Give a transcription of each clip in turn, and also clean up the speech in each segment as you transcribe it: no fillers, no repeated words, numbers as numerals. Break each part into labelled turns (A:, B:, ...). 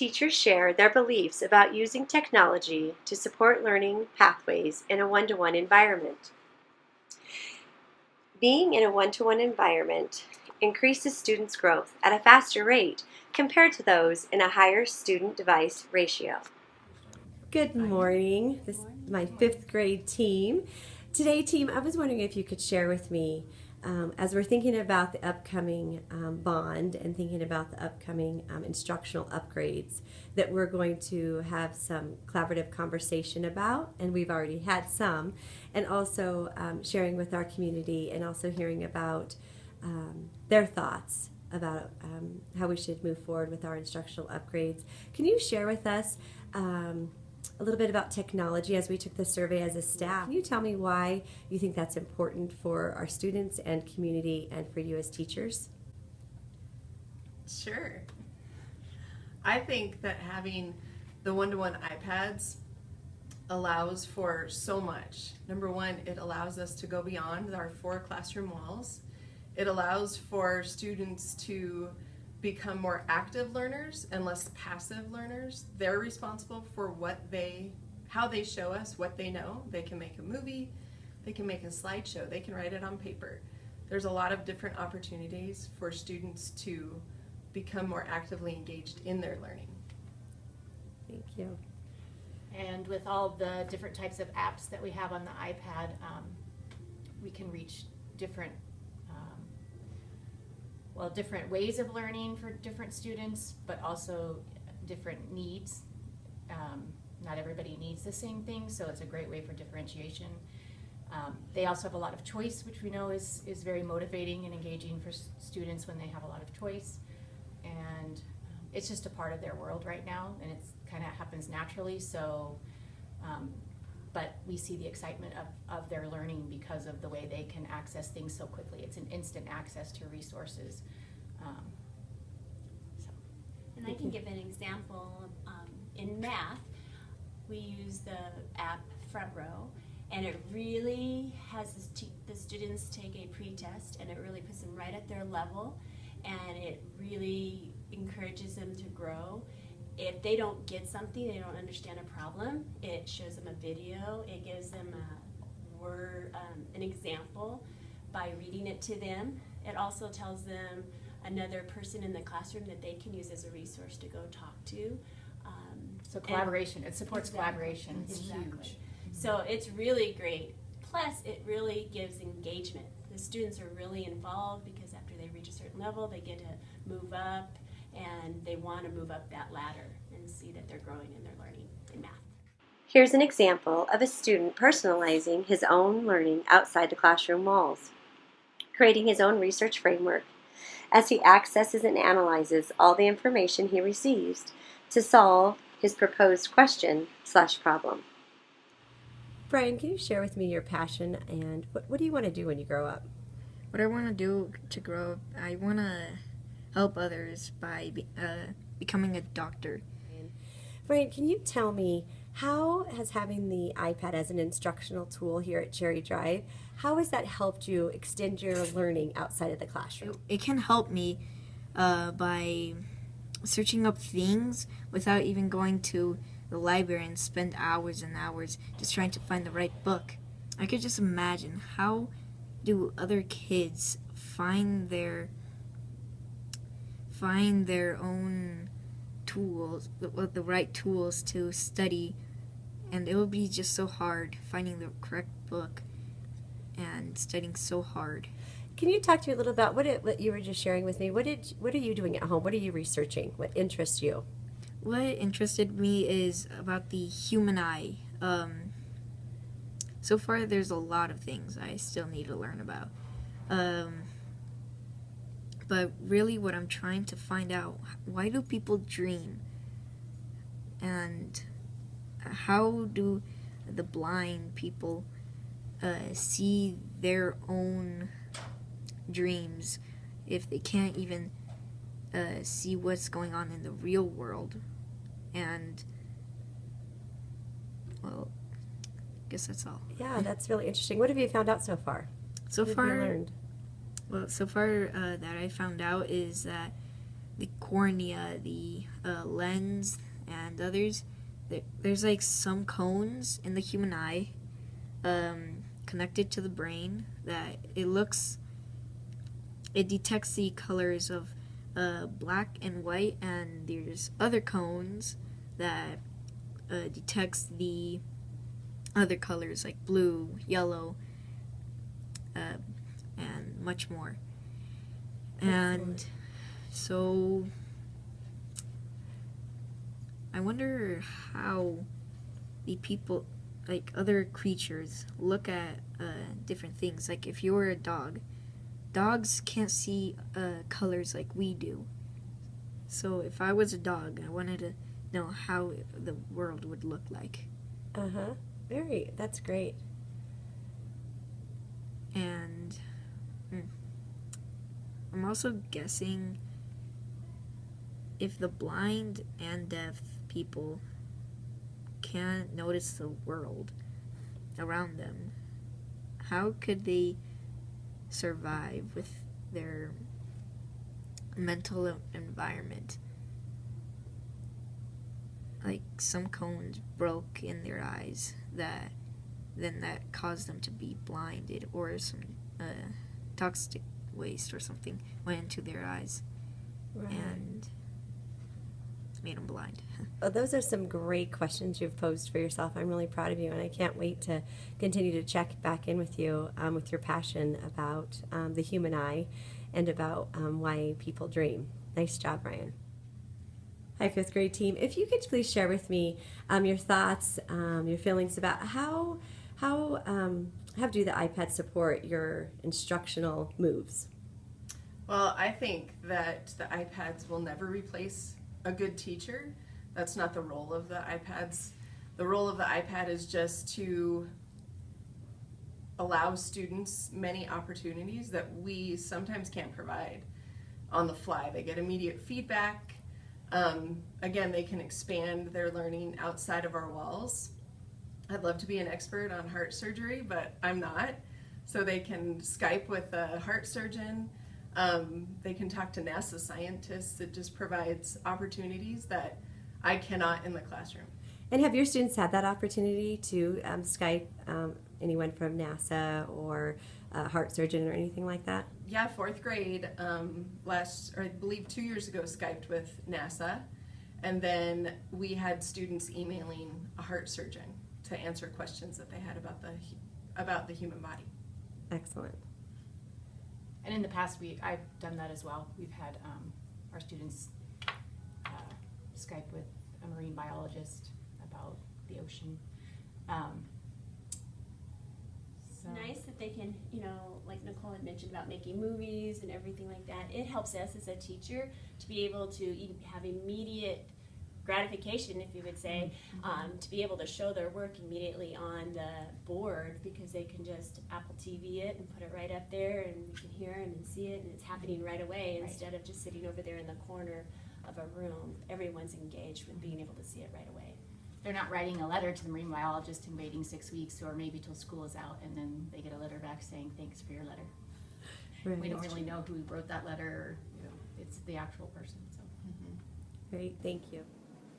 A: teachers share their beliefs about using technology to support learning pathways in a one-to-one environment. Being in a one-to-one environment increases students' growth at a faster rate compared to those in a higher student device ratio. Good morning. This is my fifth grade team. Today, team, I was wondering if you could share with me, as we're thinking about the upcoming bond and thinking about the upcoming instructional upgrades, that we're going to have some collaborative conversation about, and we've already had some, and also sharing with our community and also hearing about their thoughts about how we should move forward with our instructional upgrades. Can you share with us a little bit about technology as we took the survey as a staff? Can you tell me why you think that's important for our students and community and for you as teachers?
B: Sure. I think that having the one-to-one iPads allows for so much. Number one, it allows us to go beyond our 4 classroom walls. It allows for students to become more active learners and less passive learners. They're responsible for how they show us what they know. They can make a movie, they can make a slideshow, they can write it on paper. There's a lot of different opportunities for students to become more actively engaged in their learning.
A: Thank you.
C: And with all the different types of apps that we have on the iPad, we can reach different different ways of learning for different students, but also different needs. Not everybody needs the same thing, so it's a great way for differentiation. They also have a lot of choice, which we know is very motivating and engaging for students when they have a lot of choice. And it's just a part of their world right now, and it's kind of happens naturally. So, but we see the excitement of their learning because of the way they can access things so quickly. It's an instant access to resources.
D: And I can give an example. In math, we use the app Front Row, and it really has the students take a pre-test, and it really puts them right at their level, and it really encourages them to grow. If they don't get something, they don't understand a problem, it shows them a video, it gives them an example by reading it to them. It also tells them another person in the classroom that they can use as a resource to go talk to.
C: So collaboration, it supports collaboration, it's
D: exactly.
C: huge.
D: So it's really great. Plus, it really gives engagement. The students are really involved because after they reach a certain level, they get to move up, and they want to move up that ladder and see that they're growing in their learning in math.
A: Here's an example of a student personalizing his own learning outside the classroom walls, creating his own research framework as he accesses and analyzes all the information he receives to solve his proposed question/problem. Brian, can you share with me your passion and what do you want to do when you grow up?
E: What I want to do to grow up, I want to help others by becoming a doctor.
A: Brian, can you tell me, how has having the iPad as an instructional tool here at Cherry Drive, how has that helped you extend your learning outside of the classroom?
E: It can help me by searching up things without even going to the library and spend hours and hours just trying to find the right book. I could just imagine, how do other kids find their own tools, the right tools to study, and it would be just so hard finding the correct book and studying so hard.
A: Can you talk to me a little about what you were just sharing with me? What are you doing at home? What are you researching? What interests you?
E: What interested me is about the human eye. So far, there's a lot of things I still need to learn about. But really what I'm trying to find out, why do people dream? And how do the blind people see their own dreams if they can't even see what's going on in the real world? And, well, I guess that's all.
A: Yeah, that's really interesting. What have you found out so far?
E: So
A: What have
E: far,
A: you learned?
E: Well, that I found out is that the cornea, the lens, and others. There's like some cones in the human eye connected to the brain that it detects the colors of black and white, and there's other cones that detects the other colors like blue, yellow, and much more. And so I wonder how the people, like other creatures, look at different things. Like if you were a dog, dogs can't see colors like we do. So if I was a dog, I wanted to know how the world would look like.
A: That's great.
E: And I'm also guessing if the blind and deaf people can't notice the world around them, how could they survive with their mental environment? Like some cones broke in their eyes that caused them to be blinded, or some toxic waste or something went into their eyes and made them blind.
A: Well, those are some great questions you've posed for yourself. I'm really proud of you, and I can't wait to continue to check back in with you with your passion about the human eye and about why people dream. Nice job, Ryan. Hi, fifth grade team. If you could please share with me your thoughts, your feelings about how do the iPads support your instructional moves?
B: Well, I think that the iPads will never replace a good teacher. That's not the role of the iPads. The role of the iPad is just to allow students many opportunities that we sometimes can't provide on the fly. They get immediate feedback. Again, they can expand their learning outside of our walls. I'd love to be an expert on heart surgery, but I'm not. So they can Skype with a heart surgeon. They can talk to NASA scientists. It just provides opportunities that I cannot in the classroom.
A: And have your students had that opportunity to Skype anyone from NASA or a heart surgeon or anything like that?
B: Yeah, fourth grade, I believe 2 years ago, Skyped with NASA. And then we had students emailing a heart surgeon to answer questions that they had about the human body.
A: Excellent.
C: And in the past, I've done that as well. We've had our students Skype with a marine biologist about the ocean.
D: It's nice that they can, like Nicole had mentioned about making movies and everything like that. It helps us as a teacher to be able to have immediate gratification, if you would say, to be able to show their work immediately on the board, because they can just Apple TV it and put it right up there, and you can hear them and see it, and it's happening right away instead of just sitting over there in the corner of a room. Everyone's engaged with being able to see it right away.
C: They're not writing a letter to the marine biologist and waiting 6 weeks or maybe till school is out, and then they get a letter back saying thanks for your letter.
A: Right.
C: We don't really know who wrote that letter, or it's the actual person. So.
A: Great, thank you.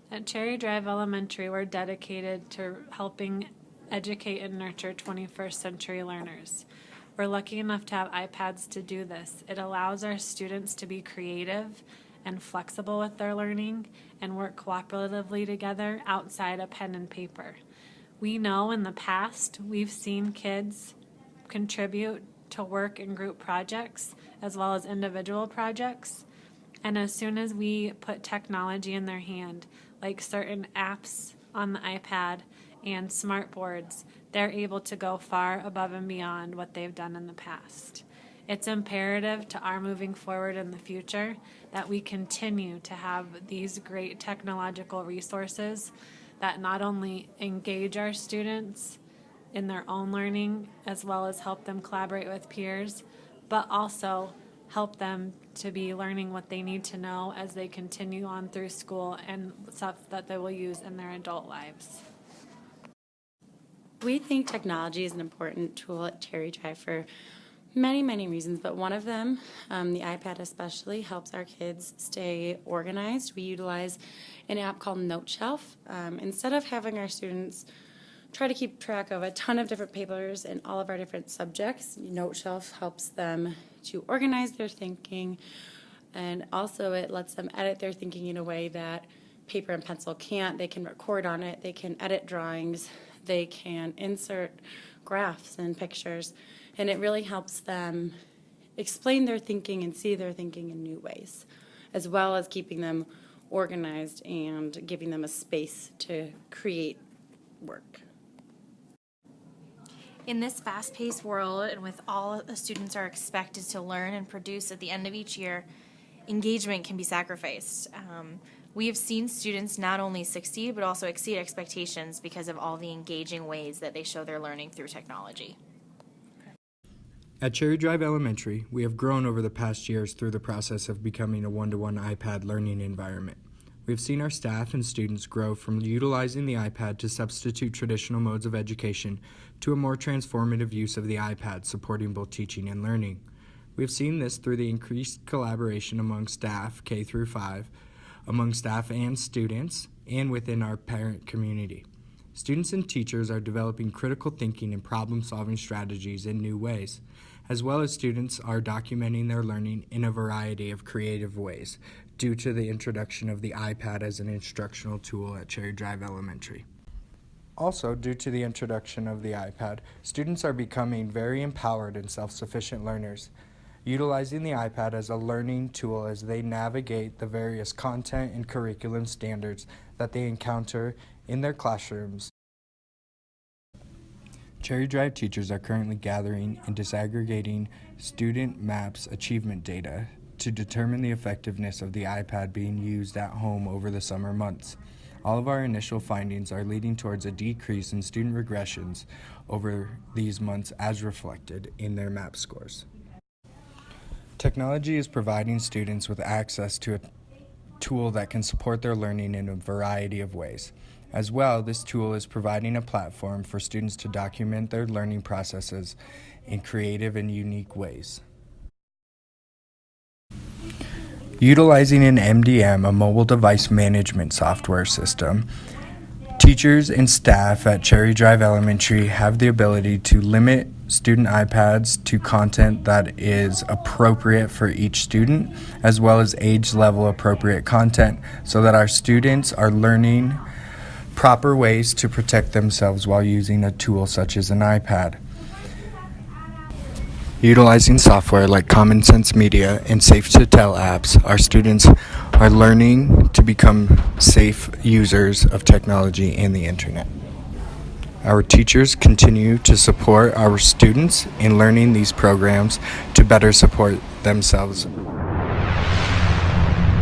F: At Cherry Drive Elementary, we're dedicated to helping educate and nurture 21st century learners. We're lucky enough to have iPads to do this. It allows our students to be creative and flexible with their learning and work cooperatively together outside of pen and paper. We know in the past we've seen kids contribute to work and group projects as well as individual projects. And as soon as we put technology in their hand, like certain apps on the iPad and smart boards, they're able to go far above and beyond what they've done in the past. It's imperative to our moving forward in the future that we continue to have these great technological resources that not only engage our students in their own learning as well as help them collaborate with peers, but also help them to be learning what they need to know as they continue on through school and stuff that they will use in their adult lives.
G: We think technology is an important tool at Cherry Drive for Many reasons, but one of them, the iPad especially, helps our kids stay organized. We utilize an app called NoteShelf. Instead of having our students try to keep track of a ton of different papers in all of our different subjects, NoteShelf helps them to organize their thinking, and also it lets them edit their thinking in a way that paper and pencil can't. They can record on it, they can edit drawings, they can insert graphs and pictures, and it really helps them explain their thinking and see their thinking in new ways, as well as keeping them organized and giving them a space to create work.
H: In this fast-paced world, and with all the students are expected to learn and produce at the end of each year, engagement can be sacrificed. We have seen students not only succeed, but also exceed expectations because of all the engaging ways that they show their learning through technology.
I: At Cherry Drive Elementary, we have grown over the past years through the process of becoming a one-to-one iPad learning environment. We've seen our staff and students grow from utilizing the iPad to substitute traditional modes of education to a more transformative use of the iPad, supporting both teaching and learning. We've seen this through the increased collaboration among staff K through 5, among staff and students, and within our parent community. Students and teachers are developing critical thinking and problem-solving strategies in new ways, as well as students are documenting their learning in a variety of creative ways due to the introduction of the iPad as an instructional tool at Cherry Drive Elementary. Also, due to the introduction of the iPad, students are becoming very empowered and self-sufficient learners, utilizing the iPad as a learning tool as they navigate the various content and curriculum standards that they encounter in their classrooms. Cherry Drive teachers are currently gathering and disaggregating student MAPS achievement data to determine the effectiveness of the iPad being used at home over the summer months. All of our initial findings are leading towards a decrease in student regressions over these months as reflected in their MAP scores. Technology is providing students with access to a tool that can support their learning in a variety of ways. As well, this tool is providing a platform for students to document their learning processes in creative and unique ways. Utilizing an MDM, a mobile device management software system, teachers and staff at Cherry Drive Elementary have the ability to limit student iPads to content that is appropriate for each student, as well as age level appropriate content, so that our students are learning proper ways to protect themselves while using a tool such as an iPad. Utilizing software like Common Sense Media and Safe to Tell apps, our students are learning to become safe users of technology and the internet. Our teachers continue to support our students in learning these programs to better support themselves.